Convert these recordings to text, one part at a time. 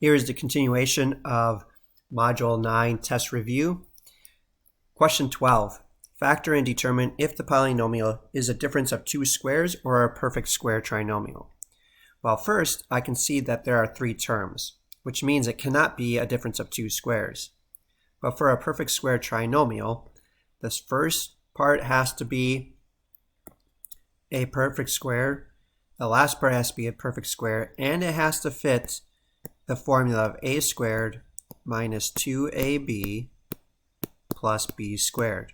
Here is the continuation of Module 9 test review. Question 12. Factor and determine if the polynomial is a difference of two squares or a perfect square trinomial. Well, first, I can see that there are three terms, which means it cannot be a difference of two squares. But for a perfect square trinomial, this first part has to be a perfect square, the last part has to be a perfect square, and it has to fit the formula of a squared minus 2ab plus b squared.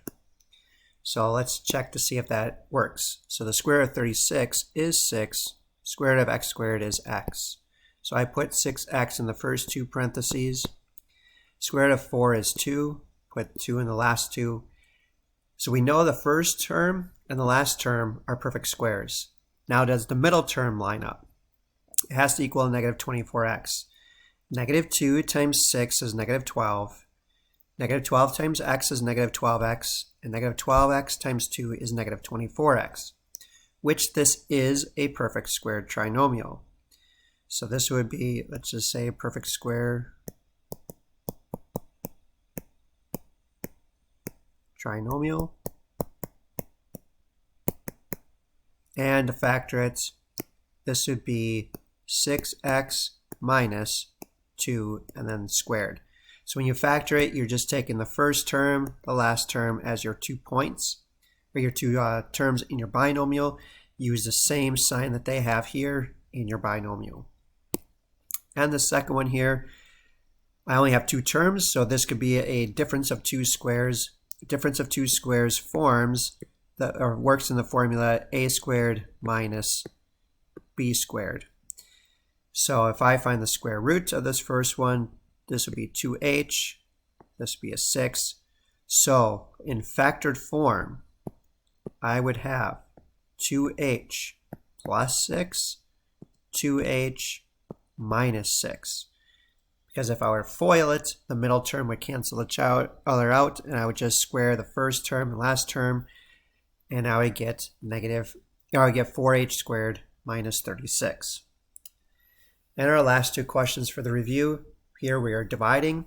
So let's check to see if that works. So the square root of 36 is 6, square root of x squared is x. So I put 6x in the first two parentheses. Square root of 4 is 2, put 2 in the last two. So we know the first term and the last term are perfect squares. Now does the middle term line up? It has to equal negative 24x. Negative 2 times 6 is negative 12. Negative 12 times x is negative 12x. And negative 12x times 2 is negative 24x, which this is a perfect squared trinomial. So this would be, let's just say, a perfect square trinomial. And to factor it, this would be 6x minus 2 and then squared. So when you factor it, you're just taking the first term, the last term as your 2 points, or your two terms in your binomial. Use the same sign that they have here in your binomial. And the second one here, I only have two terms, so this could be a difference of two squares. Difference of two squares forms or works in the formula a squared minus b squared. So if I find the square root of this first one, this would be 2h, this would be a 6. So in factored form, I would have 2h plus 6, 2h minus 6. Because if I were to FOIL it, the middle term would cancel each other out, and I would just square the first term and last term, and I would get 4h squared minus 36. And our last two questions for the review, here we are dividing.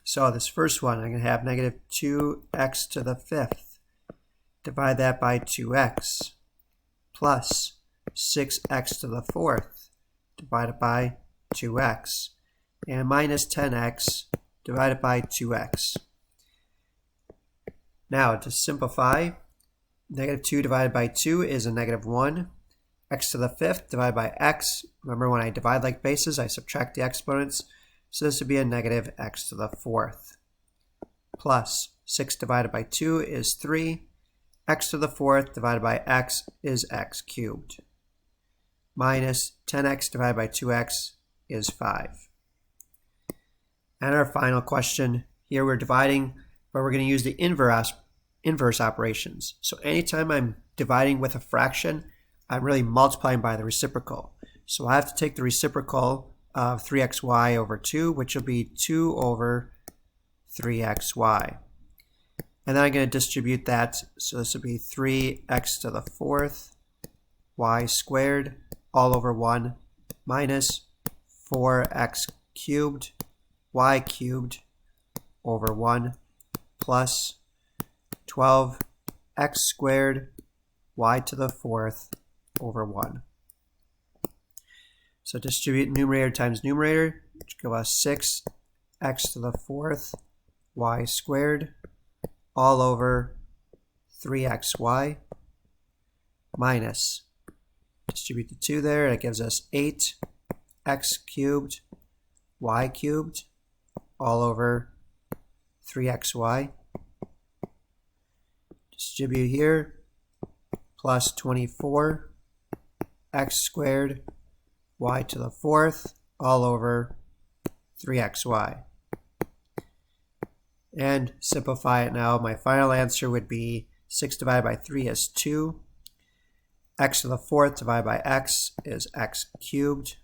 So this first one, I'm going to have negative 2x to the 5th. Divide that by 2x plus 6x to the 4th divided by 2x. And minus 10x divided by 2x. Now to simplify, negative 2 divided by 2 is a negative 1. X to the 5th divided by x. Remember, when I divide like bases, I subtract the exponents. So this would be a negative x to the 4th. Plus 6 divided by 2 is 3. X to the 4th divided by x is x cubed. Minus 10x divided by 2x is 5. And our final question, here we're dividing, but we're going to use the inverse operations. So anytime I'm dividing with a fraction, I'm really multiplying by the reciprocal. So I have to take the reciprocal of 3xy over 2, which will be 2 over 3xy. And then I'm going to distribute that, so this will be 3x to the 4th y squared all over 1 minus 4x cubed y cubed over 1 plus 12x squared y to the 4th over 1. So distribute numerator times numerator, which give us 6x to the 4th y squared all over 3xy minus, distribute the 2 there, that gives us 8x cubed y cubed all over 3xy. Distribute here, plus 24x squared y to the 4th all over 3xy. And simplify it now. My final answer would be 6 divided by 3 is 2. X to the 4th divided by x is x cubed.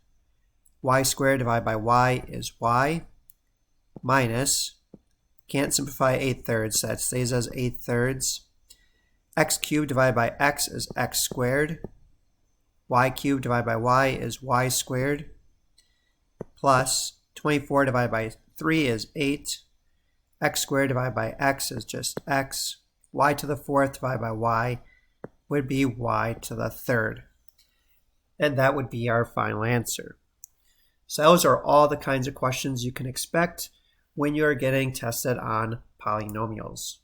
Y squared divided by y is y. Minus, can't simplify 8/3, so that stays as 8/3. X cubed divided by x is x squared. Y cubed divided by y is y squared. plus 24 divided by 3 is 8. X squared divided by x is just x. Y to the fourth divided by y would be y to the third. And that would be our final answer. So those are all the kinds of questions you can expect when you're getting tested on polynomials.